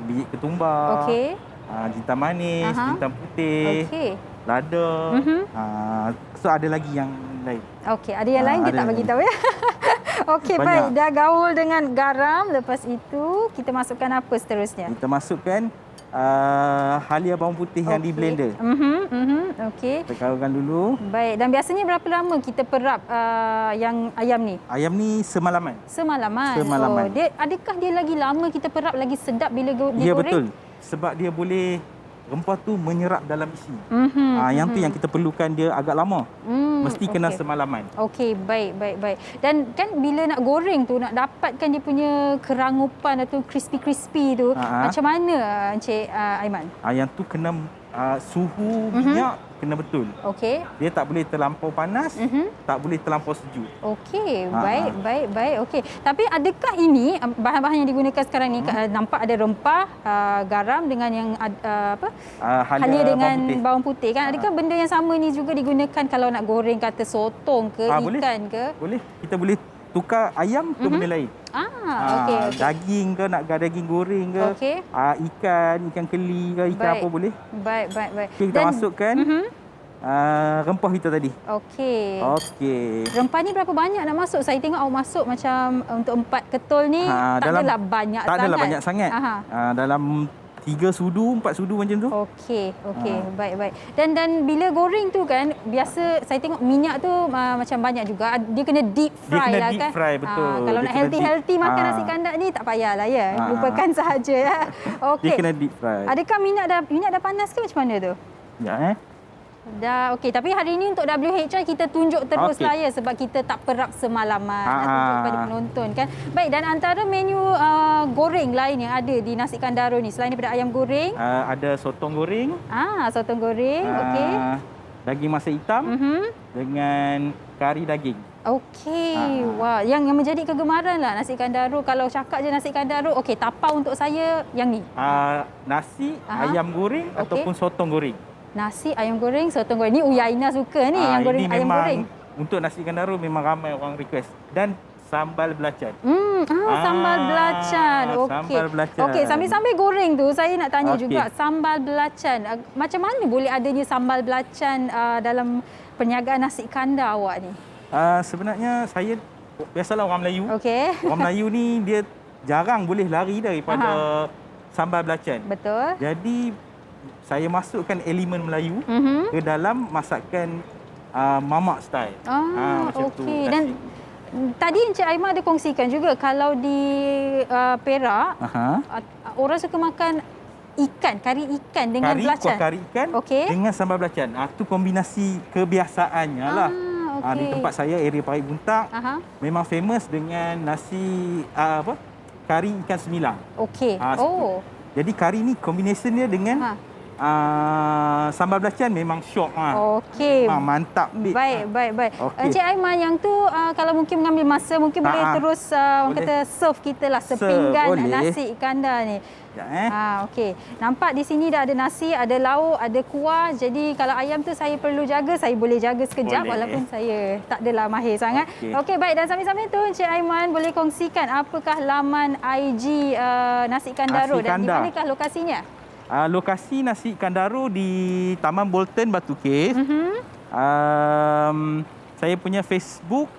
biji ketumbar. Okey. Jintan manis, jintan putih, lada. So ada lagi yang lain. Okey, ada yang lain dia tak bagi tahu ya. Okey, baik. Dah gaul dengan garam, lepas itu kita masukkan apa seterusnya? Kita masukkan halia bawang putih yang di blender. Okey. Kita gaulkan dulu. Baik, dan biasanya berapa lama kita perap yang ayam ni? Ayam ni semalaman. Semalaman. Semalaman. Adakah dia lagi lama kita perap lagi sedap bila digoreng? Ya, betul. Sebab dia boleh rempah tu menyerap dalam isi. Yang tu yang kita perlukan dia agak lama. Mesti kena semalaman. Okey, baik. Dan kan bila nak goreng tu nak dapatkan dia punya kerangupan atau crispy tu, macam mana Encik Aiman? Yang tu kena suhu minyak kena betul. Okey. Dia tak boleh terlampau panas, tak boleh terlampau sejuk. Okey, baik. Okey. Tapi adakah ini bahan-bahan yang digunakan sekarang ni nampak ada rempah, garam dengan yang halia dengan bawang putih kan? Adakah benda yang sama ni juga digunakan kalau nak goreng kata sotong ke ikan ke? Boleh. Kita boleh tukar ayam ke benda lain. Okey. Daging ke, nak daging goreng ke, ikan keli ke, ikan apa boleh. Baik. Okay, kita masukkan rempah kita tadi. Okey. Rempah ni berapa banyak nak masuk? Saya tengok awak masuk macam untuk 4 ketol ni tak adalah banyak sangat. Tak adalah banyak sangat. Dalam 3 sudu, 4 sudu macam tu. Okey. Baik. Dan bila goreng tu kan, biasa saya tengok minyak tu macam banyak juga. Dia kena deep fry dia kena lah deep kan. Fry, betul. Kalau nak healthy makan nasi kandar ni tak payahlah ya. Lupakan sahaja ya. Okey. Dia kena deep fry. Adakah minyak dah panas ke macam mana tu? Ya Dah okey, tapi hari ini untuk WHI kita tunjuk teruslah ya sebab kita tak perap semalaman nak tunjuk kepada penonton kan. Baik, dan antara menu goreng lain yang ada di nasi Kandaro ni selain daripada ayam goreng, ada sotong goreng. Sotong goreng, okey. Daging masak hitam dengan kari daging. Okey, wah, yang menjadi kegemaran lah nasi Kandaro. Kalau cakap je nasi Kandaro, okey, tapau untuk saya yang ni. Nasi, ayam goreng ataupun sotong goreng. Nasi, ayam goreng, sotong goreng. Ni Uyaina suka ni yang goreng ayam goreng. Untuk nasi Kandaro memang ramai orang request. Dan sambal belacan. Sambal belacan. Okey. Okey, sambil-sambil goreng tu saya nak tanya juga sambal belacan. Macam mana boleh adanya sambal belacan dalam perniagaan nasi kandar awak ni? Sebenarnya saya biasalah orang Melayu. Okey. Orang Melayu ni dia jarang boleh lari daripada sambal belacan. Betul. Jadi saya masukkan elemen Melayu ke dalam masakan mamak style. Macam tu. Dan tadi Encik Aiman ada kongsikan juga kalau di Perak orang suka makan ikan, kari ikan dengan belacan. Kari ikan dengan sambal belacan. Itu kombinasi kebiasaannya lah. Di tempat saya area Parit Buntak memang famous dengan nasi kari ikan semilang. Okey. Jadi kari ni kombinasi dia dengan sambal belacan memang syok. Okey. Mantap. Baik. Encik Aiman, yang tu kalau mungkin mengambil masa, mungkin boleh terus orang kata serve kita lah sepinggan nasi kandar ni. Okey. Nampak di sini dah ada nasi, ada lauk, ada kuah. Jadi kalau ayam tu saya perlu jaga, saya boleh jaga sekejap walaupun saya tak adalah mahir sangat. Okey, baik. Dan sambil-sambil tu Encik Aiman boleh kongsikan apakah laman IG nasi Kandaro dan di manakah lokasinya? Lokasi nasi Kandaro di Taman Bolton, Batu Cave. Saya punya Facebook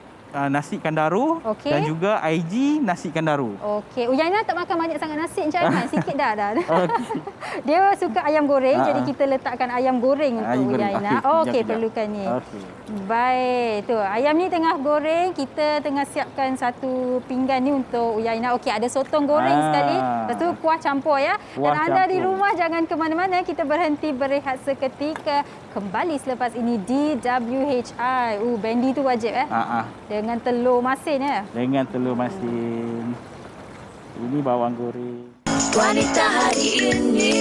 nasi kandaru dan juga IG nasi kandaru. Okey, Uyaina tak makan banyak sangat nasi Encik Aiman, sikit dah. Dia suka ayam goreng, jadi kita letakkan ayam goreng untuk Uyaina. Okey, perlukan ni. Baik, tu ayam ni tengah goreng, kita tengah siapkan satu pinggan ni untuk Uyaina. Okey, ada sotong goreng sekali. Lepas tu kuah campur ya. Dan anda di rumah jangan ke mana-mana, kita berhenti berehat seketika. Kembali selepas ini di WHI. Bendi tu wajib dengan telur masin ya. Dengan telur masin. Ini bawang goreng. Wanita hari ini.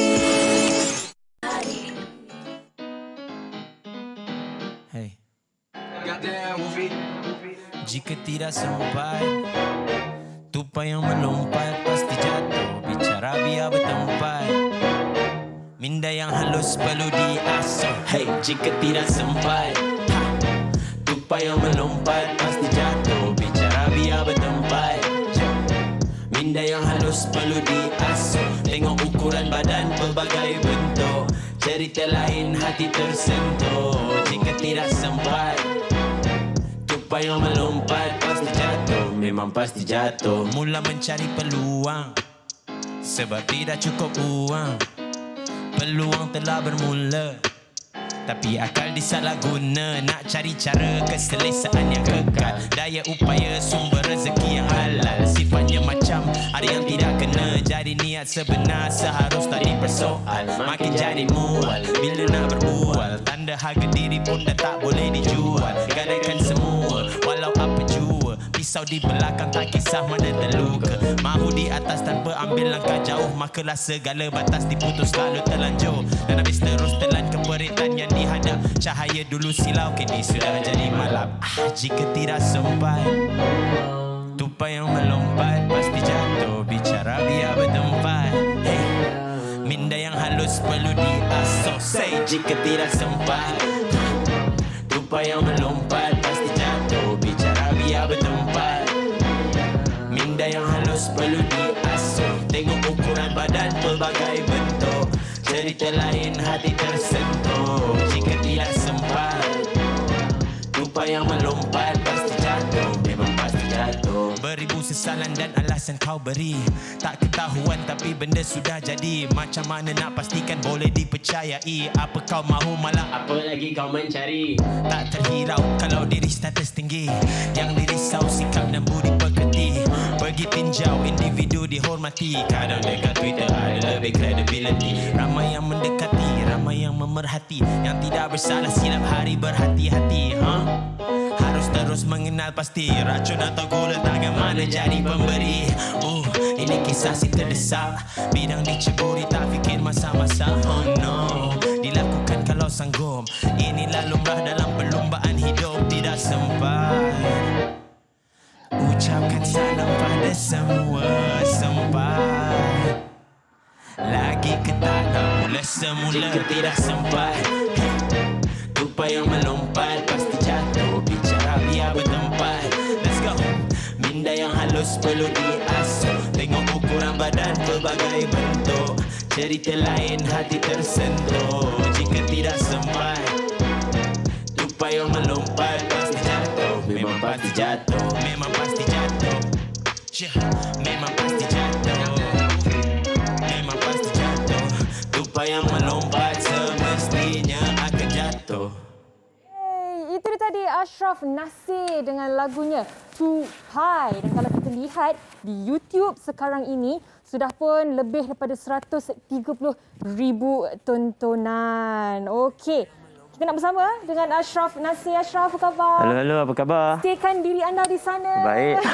Hey. Jika tidak sempat, tupai yang melompat pasti jatuh. Bicara biar bertempat. Minda yang halus perlu diasuh. Hey, jika tidak sempat, tupai yang melompat pasti jatuh. Bicara biar bertempat. Minda yang halus perlu diasuh. Tengok ukuran badan pelbagai bentuk. Cerita lain hati tersentuh. Jika tidak sempat, tupai yang melompat pasti jatuh. Memang pasti jatuh. Mula mencari peluang sebab tidak cukup uang. Peluang telah bermula, tapi akal disalah guna. Nak cari cara keselesaan yang kekal. Daya upaya sumber rezeki yang halal. Sifatnya macam ada yang tidak kena. Jadi niat sebenar seharusnya dipersoal. Makin jadi mual bila nak berbual. Tanda harga diri pun dah tak boleh dijual. Gadaikan semua walau apa jua. Pisau di belakang tak kisah mana terluka. Mahu di atas tanpa ambil langkah jauh. Makalah segala batas diputus lalu terlanjur. Dan habis terus telan keperitan yang dihadap. Cahaya dulu silau kini sudah jadi malam. Jika tidak sempat, tupai yang melompat pasti jatuh. Bicara biar bertempat. Hey, minda yang halus perlu diasuh. Say jika tidak sempat, tupai yang melompat pasti jatuh. Bicara biar bertempat. Minda yang halus perlu diasuh. Tengok ukuran badan pelbagai bentuk. Cerita lain hati tersentuh. Jika tidak sempat, tupai yang melompat pasti jatuh. Memang pasti jatuh. Beribu sesalan dan alasan kau beri. Tak ketahuan tapi benda sudah jadi. Macam mana nak pastikan boleh dipercayai. Apa kau mahu malah apa lagi kau mencari. Tak terhirau kalau diri status tinggi. Yang dirisau sikap dan budi pekerti. Pergi tinjau individu dihormati. Kadang dekat Twitter ada lebih credibility. Ramai yang mendekati, ramai yang memerhati. Yang tidak bersalah silap hari berhati-hati. Harus terus mengenal pasti. Racun atau gula tangan mana jadi pemberi. Ini kisah si terdesak. Bidang diceburi tak fikir masa-masa. Oh no, dilakukan kalau sanggup. Inilah lumrah dalam perlombaan hidup. Tidak sempat. Ucapkan salam pada semua sempat. Lagi ke tak mula semula. Jika tidak sempat, tupai yang melompat pasti jatuh. Bicara biar bertempat. Let's go. Minda yang halus perlu diasuh. Tengok ukuran badan pelbagai bentuk. Cerita lain hati tersentuh. Jika tidak sempat, tupai yang melompat pasti jatuh. Memang pasti jatuh. Memang pasti jatuh. Memang pasti jatuh. Memang pasti jatuh. Tupai yang melompat semestinya akan jatuh. Itu dia tadi Ashraf Nasir dengan lagunya Too High. Dan kalau kita lihat di YouTube sekarang ini sudah pun lebih daripada 130,000 tontonan. Okey. Kita nak bersama dengan Ashraf Nasir. Ashraf, apa khabar? Halo, apa khabar? Pastikan diri anda di sana. Baik.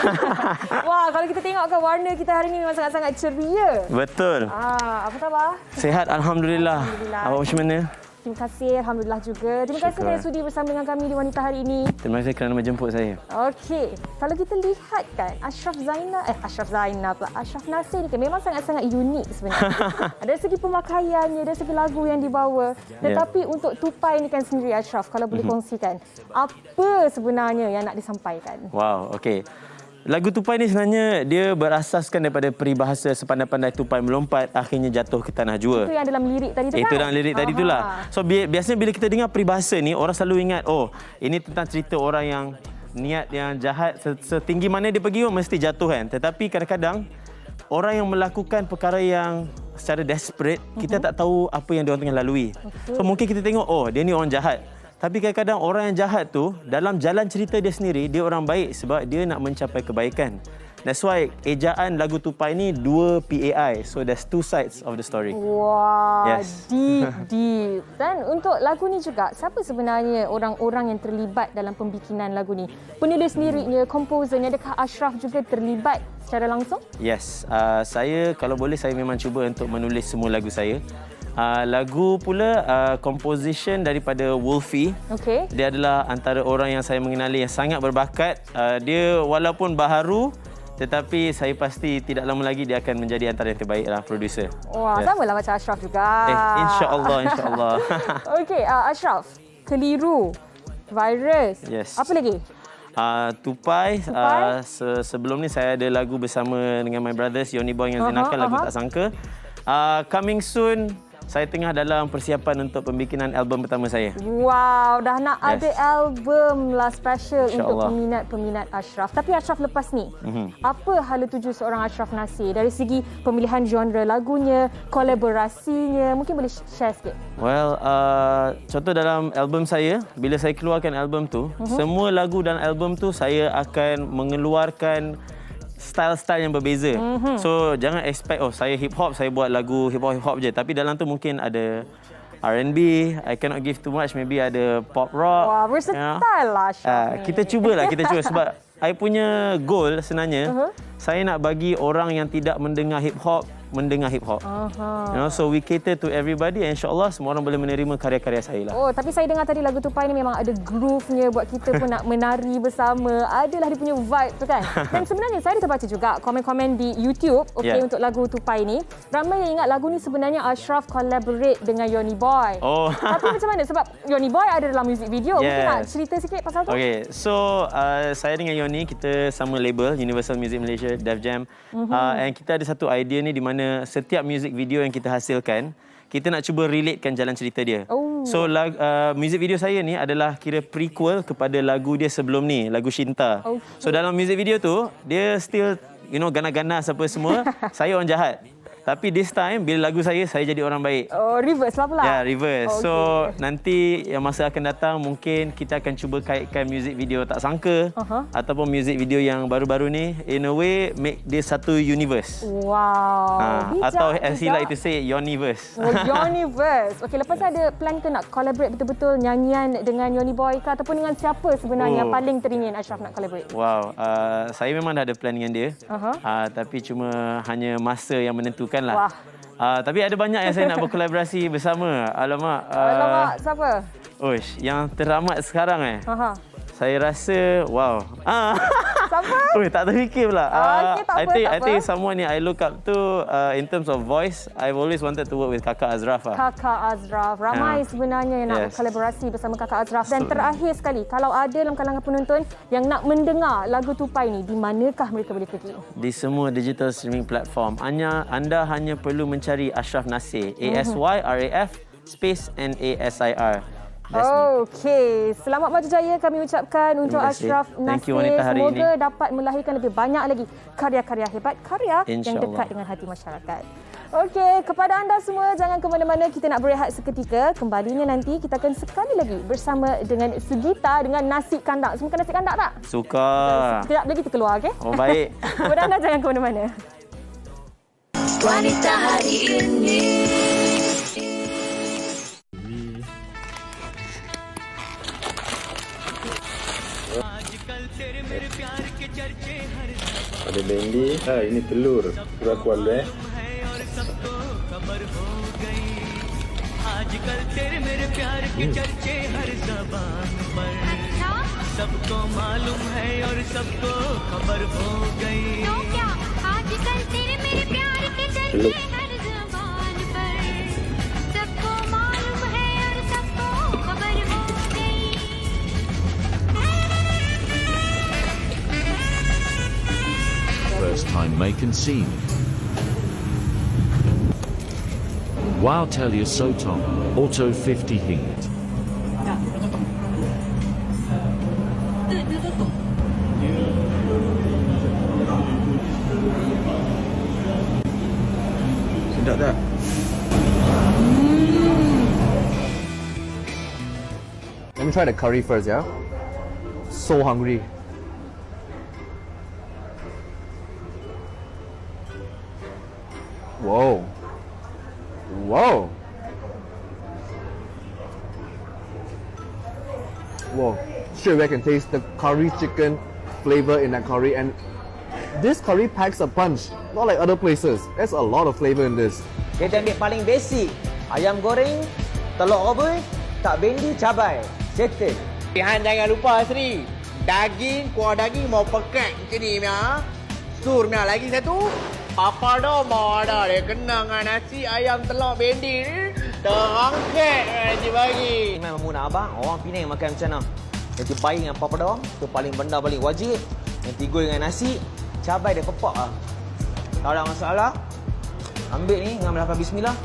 Wah, kalau kita tengokkan warna kita hari ini memang sangat-sangat ceria. Betul. Apa khabar? Sihat, Alhamdulillah. Awak macam mana? Terima kasih, Alhamdulillah juga. Terima kasih kerana sudi bersama dengan kami di Wanita Hari ini. Terima kasih kerana menjemput saya. Okey, kalau kita lihat kan, Ashraf Nasir ni kan memang sangat-sangat unik sebenarnya. Dari segi pemakaiannya, dari segi lagu yang dibawa. Tetapi untuk tupai ni kan sendiri Ashraf, kalau boleh kongsikan, apa sebenarnya yang nak disampaikan? Wow, okey. Lagu Tupai ni sebenarnya dia berasaskan daripada peribahasa sepandai-pandai tupai melompat akhirnya jatuh ke tanah jua. Itu yang dalam lirik tadi tu kan? Itu dalam lirik tadi itulah. So biasanya bila kita dengar peribahasa ni orang selalu ingat ini tentang cerita orang yang niat yang jahat, setinggi mana dia pergi mesti jatuh kan. Tetapi kadang-kadang orang yang melakukan perkara yang secara desperate, kita tak tahu apa yang diorang tengah lalui. So mungkin kita tengok, oh dia ni orang jahat. Tapi kadang-kadang orang yang jahat tu, dalam jalan cerita dia sendiri, dia orang baik sebab dia nak mencapai kebaikan. That's why ejaan lagu Tupai ni 2 PAI. So there's 2 sides of the story. Wah, yes. deep. Dan untuk lagu ni juga, siapa sebenarnya orang-orang yang terlibat dalam pembikinan lagu ni? Penulis liriknya, komposernya, adakah Ashraf juga terlibat secara langsung? Yes, saya kalau boleh saya memang cuba untuk menulis semua lagu saya. Lagu pula composition daripada Wolfie. Okay. Dia adalah antara orang yang saya mengenali yang sangat berbakat. Dia walaupun baharu, tetapi saya pasti tidak lama lagi dia akan menjadi antara yang terbaiklah producer. Wah, sama lah macam Ashraf juga. InsyaAllah, insyaAllah. Okey, Ashraf, Keliru, Virus. Yes. Apa lagi? Tupai. Sebelum ni saya ada lagu bersama dengan my brothers, Yoni Boy dengan Zinakan, lagu Tak Sangka. Coming soon, saya tengah dalam persiapan untuk pembikinan album pertama saya. Wow, dah nak ada album lah special untuk peminat-peminat Ashraf. Tapi Ashraf lepas ni, apa hala tuju seorang Ashraf Nasir dari segi pemilihan genre lagunya, kolaborasinya? Mungkin boleh share sikit. Well, contoh dalam album saya, bila saya keluarkan album tu, semua lagu dalam album tu saya akan mengeluarkan style-style yang berbeza. So jangan expect saya hip hop, saya buat lagu hip hop je, tapi dalam tu mungkin ada R&B, I cannot give too much, maybe ada pop rock. Wah, versatile lah Syah. Kita cuba sebab I punya goal sebenarnya saya nak bagi orang yang tidak mendengar hip hop mendengar hip hop. So we cater to everybody and insya-Allah semua orang boleh menerima karya-karya saya lah. Oh, tapi saya dengar tadi lagu Tupai ni memang ada groove-nya buat kita pun nak menari bersama. Adalah dia punya vibe tu kan. Dan sebenarnya saya terbaca juga komen-komen di YouTube untuk lagu Tupai ni. Ramai yang ingat lagu ni sebenarnya Ashraf collaborate dengan Yoni Boy. Oh. Tapi macam mana? Sebab Yoni Boy ada dalam music video. Mungkin nak cerita sikit pasal tu? Okay, so saya dengan Yoni kita sama label Universal Music Malaysia, Def Jam. And kita ada satu idea ni di mana setiap music video yang kita hasilkan, kita nak cuba relatekan jalan cerita dia. So music video saya ni adalah kira prequel kepada lagu dia sebelum ni, lagu Shinta. So dalam music video tu, dia still ganas-ganas apa semua. Saya orang jahat. Tapi this time, bila lagu saya jadi orang baik. Oh, reverse lah pula. Ya, reverse. So, nanti yang masa akan datang, mungkin kita akan cuba kaitkan music video Tak Sangka. Ataupun music video yang baru-baru ni, in a way, make dia satu universe. Wow. Atau as he like to say, Yoniverse. Oh, Yoniverse. Okey, lepas ada plan ke nak collaborate betul-betul nyanyian dengan Yoni Boy ke? Ataupun dengan siapa sebenarnya yang paling teringin Ashraf nak collaborate? Wow. Saya memang dah ada plan dengan dia. Tapi cuma hanya masa yang menentukan lah. Tapi ada banyak yang saya nak berkolaborasi bersama. Alamak, siapa? Oish, yang teramat sekarang saya rasa wow. Siapa? Tak terfikir pula. Okay, I think someone yang I look up to in terms of voice, I've always wanted to work with Kakak Azraf. Kakak Azraf. Ramai sebenarnya yang nak kolaborasi bersama Kakak Azraf. Dan terakhir sekali, kalau ada dalam kalangan penonton yang nak mendengar lagu Tupai ni, di manakah mereka boleh pergi? Di semua digital streaming platform. Anda hanya perlu mencari Ashraf Nasir. ASYRAF space NASIR. Okey, selamat maju jaya kami ucapkan untuk Ashraf Nasir. Semoga dapat melahirkan lebih banyak lagi karya-karya hebat, karya yang dekat dengan hati masyarakat. Okey, kepada anda semua jangan ke mana-mana, kita nak berehat seketika. Kembalinya nanti kita akan sekali lagi bersama dengan Sugita dengan nasi kandar. Semua nasi kandar tak? Suka. Sekejap lagi kita keluar, okey? Oh, baik. Kepada anda jangan ke mana-mana. Wanita hari ini. Ada bendi, ini telur. Kurang kuat dulu आजकल तेरे मेरे प्यार के चर्चे हर ज़बान पर सबको मालूम है और सबको खबर हो गई तो क्या आजकल तेरे मेरे प्यार के चर्चे हर ज़बान पर सबको मालूम है और सबको खबर हो गई First time making scene. Wow, Telia Sotom, Auto 50 Hingt. try the curry first, yeah? So hungry. Whoa. Whoa. Whoa. Straight away I can taste the curry chicken flavor in that curry, and this curry packs a punch, not like other places. There's a lot of flavor in this. Kita ambil paling basic. Ayam goreng, telur rebus, tak bendi, cabai. Settle. Han jangan lupa Sri. Daging, kuah daging mau pekat macam ni Mia. Sur Mia lagi satu. Apa dah mau ada dia kena dengan nasi ayam telur bendi ni. Terangkat Haji bagi. Memang muna abang, orang Penang makan macam mana. Yang terbaik dengan apa dah, tu paling benda paling wajib. Yang tiga dengan nasi, cabai dia pepak lah. Tak ada masalah. Ambil ni dengan melafaz bismillah.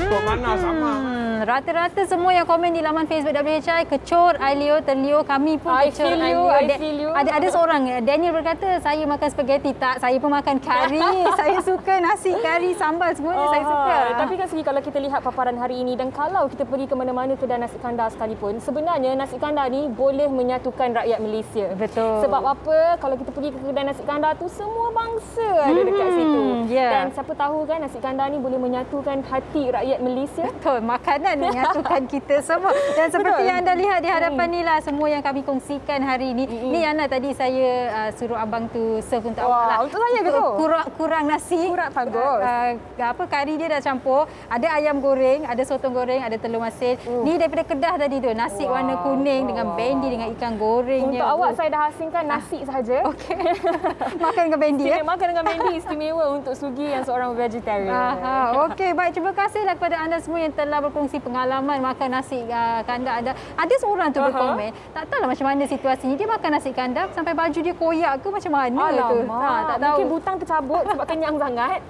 Kok mana sama? Rata-rata semua yang komen di laman Facebook WHI kecor, Ailio, terliur, kami pun kecor. I feel you. Ada seorang, Daniel berkata, saya makan spaghetti. Tak, saya pun makan kari. Saya suka nasi, kari, sambal, semuanya saya suka. Tapi kan Segi, kalau kita lihat paparan hari ini dan kalau kita pergi ke mana-mana kedai nasi kandar sekalipun, sebenarnya nasi kandar ni boleh menyatukan rakyat Malaysia. Betul. Sebab apa? Kalau kita pergi ke kedai nasi kandar tu, semua bangsa ada dekat situ. Dan siapa tahu kan nasi kandar ni boleh menyatukan hati rakyat Malaysia. Betul, makanan menyatukan kita semua. Dan seperti yang anda lihat di hadapan ni lah semua yang kami kongsikan hari ini. Ni Yana, tadi saya suruh abang tu serve untuk awak lah. Untuk saya ke tu? Kurang nasi. Kurang bagus. Kari dia dah campur. Ada ayam goreng, ada sotong goreng, ada telur masin. Ni daripada Kedah tadi tu. Nasi warna kuning dengan bendi dengan ikan gorengnya. Untuk awak saya dah asingkan nasi sahaja. Okey. Makan dengan bendi ya? Makan dengan bendi istimewa untuk Sugi yang seorang vegetarian. Okey, baik. Terima kasihlah kepada anda semua yang telah berkongsi pengalaman makan nasi kandar. Ada seorang tu berkomen, tak tahulah macam mana situasinya. Dia makan nasi kandar sampai baju dia koyak ke macam mana tu. Tak tahu. Mungkin butang tercabut sebab kenyang sangat.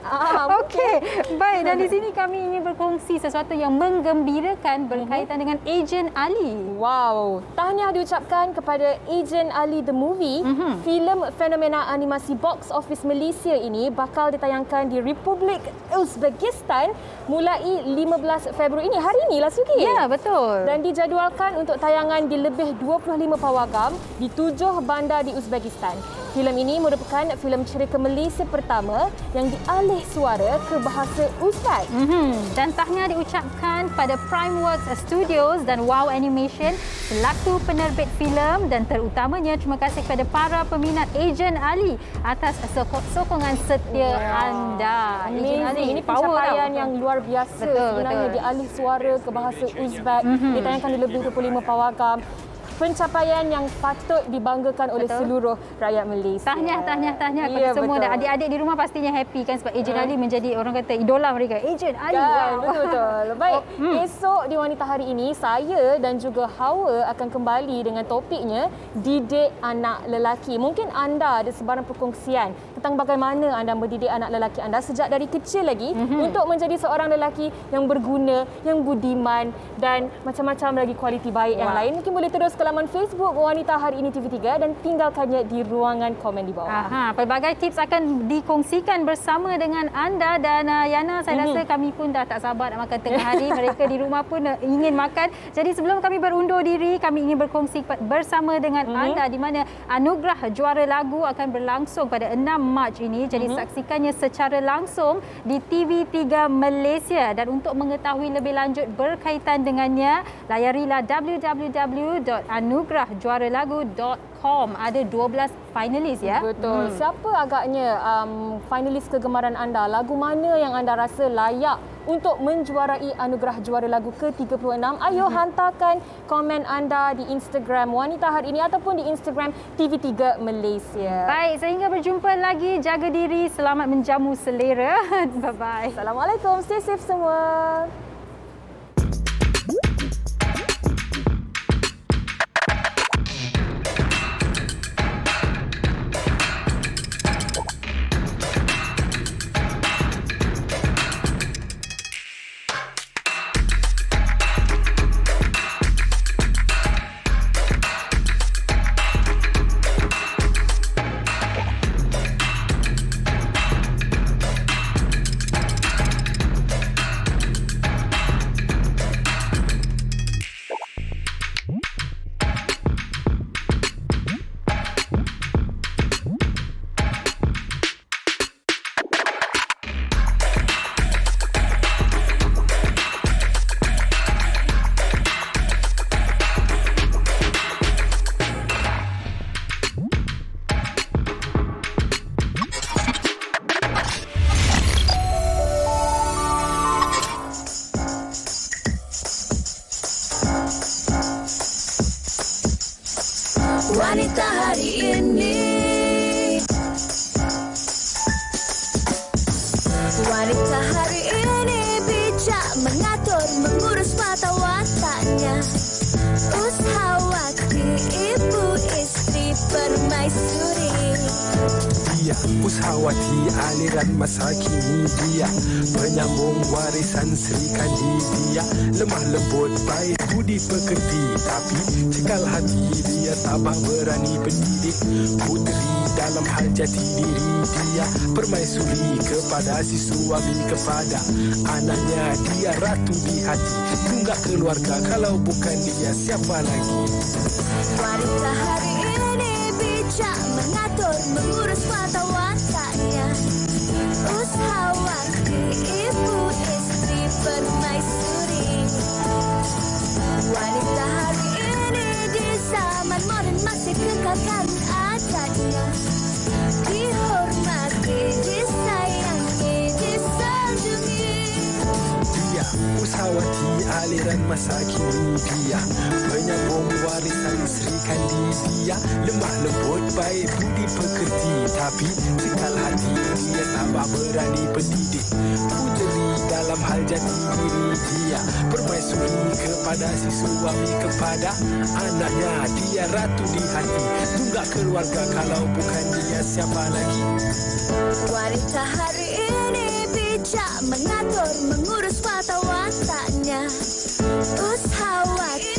Okey. Baik, dan di sini kami ingin berkongsi sesuatu yang menggembirakan berkaitan dengan Ejen Ali. Wow. Tahniah diucapkan kepada Ejen Ali The Movie. Filem fenomena animasi box office Malaysia ini bakal ditayangkan di Republik Uzbekistan mulai 15 Februari ini. Hari inilah Sugi. Ya, betul. Dan dijadualkan untuk tayangan di lebih 25 pawagam di 7 bandar di Uzbekistan. Filem ini merupakan filem cerita Malaysia pertama yang dialih suara ke bahasa Uzbek. Dan tahniah diucapkan pada Primeworks Studios dan Wow Animation selaku penerbit filem, dan terutamanya terima kasih kepada para peminat Ejen Ali atas sokongan setia anda. Ejen Ali ini pencapaian yang luar biasa. Sebenarnya dialih suara ke bahasa Uzbek, ditayangkan di lebih 25 pawagam. Pencapaian yang patut dibanggakan oleh seluruh rakyat Malaysia. Tahniah kepada semua, dan adik-adik di rumah pastinya happy kan sebab Ejen Ali menjadi orang kata idola mereka. Ejen Ali. Betul. Baik, esok di Wanita Hari ini saya dan juga Hawa akan kembali dengan topiknya didik anak lelaki. Mungkin anda ada sebarang perkongsian tentang bagaimana anda mendidik anak lelaki anda sejak dari kecil lagi untuk menjadi seorang lelaki yang berguna, yang budiman dan macam-macam lagi kualiti baik yang lain. Mungkin boleh terus ke laman Facebook Wanita Hari Ini TV3 dan tinggalkannya di ruangan komen di bawah. Pelbagai tips akan dikongsikan bersama dengan anda, dan Yana, saya rasa kami pun dah tak sabar nak makan tengah hari. Mereka di rumah pun ingin makan. Jadi sebelum kami berundur diri, kami ingin berkongsi bersama dengan anda di mana anugerah juara lagu akan berlangsung pada 6 Mac ini. Jadi saksikannya secara langsung di TV3 Malaysia, dan untuk mengetahui lebih lanjut berkaitan dengannya, layarilah www.anugerahjuaralagu.com. Ada 12 finalis ya. Betul. Siapa agaknya finalis kegemaran anda? Lagu mana yang anda rasa layak untuk menjuarai anugerah juara lagu ke-36? Ayo hantarkan komen anda di Instagram Wanita Hari Ini ataupun di Instagram TV3 Malaysia. Baik, sehingga berjumpa lagi. Jaga diri, selamat menjamu selera. Bye-bye. Assalamualaikum. Stay safe semua. Wanita hari ini. Wanita hari ini bijak mengatur, mengurus mata wataknya. Ushawati, ibu istri permaisuri. Dia Ushawati, aliran masa kini dia, penyambung warisan Sri Kandi dia. Lemah lembut, baik budi pekerti, tapi cekal hati dia, tabah berani pendidik. Puteri dalam hal jati diri dia, permaisuri kepada si suami, kepada anaknya dia ratu di hati. Tunggak keluarga, kalau bukan dia siapa lagi? Wanita hari ini bijak mengatur, mengurus mata wataknya. Ushawati, ibu istri permaisuri. Wanita hari ini di zaman modern masih kekalkan adatnya. Dihormati, disayangi, disanjungi. Dia Ushawati, aliran masa kini dia, penyambung warisan Sri Kandi dia. Lemah lembut, baik budi pekerti, tapi cekal hati dia, tabah berani pendidik. Puteri dalam hal jati diri dia, permaisuri kepada si suami, kepada anaknya dia ratu di hati. Tunggak keluarga, kalau bukan dia siapa lagi? Wanita hari ini bijak mengatur, mengurus mata wataknya. Ushawati,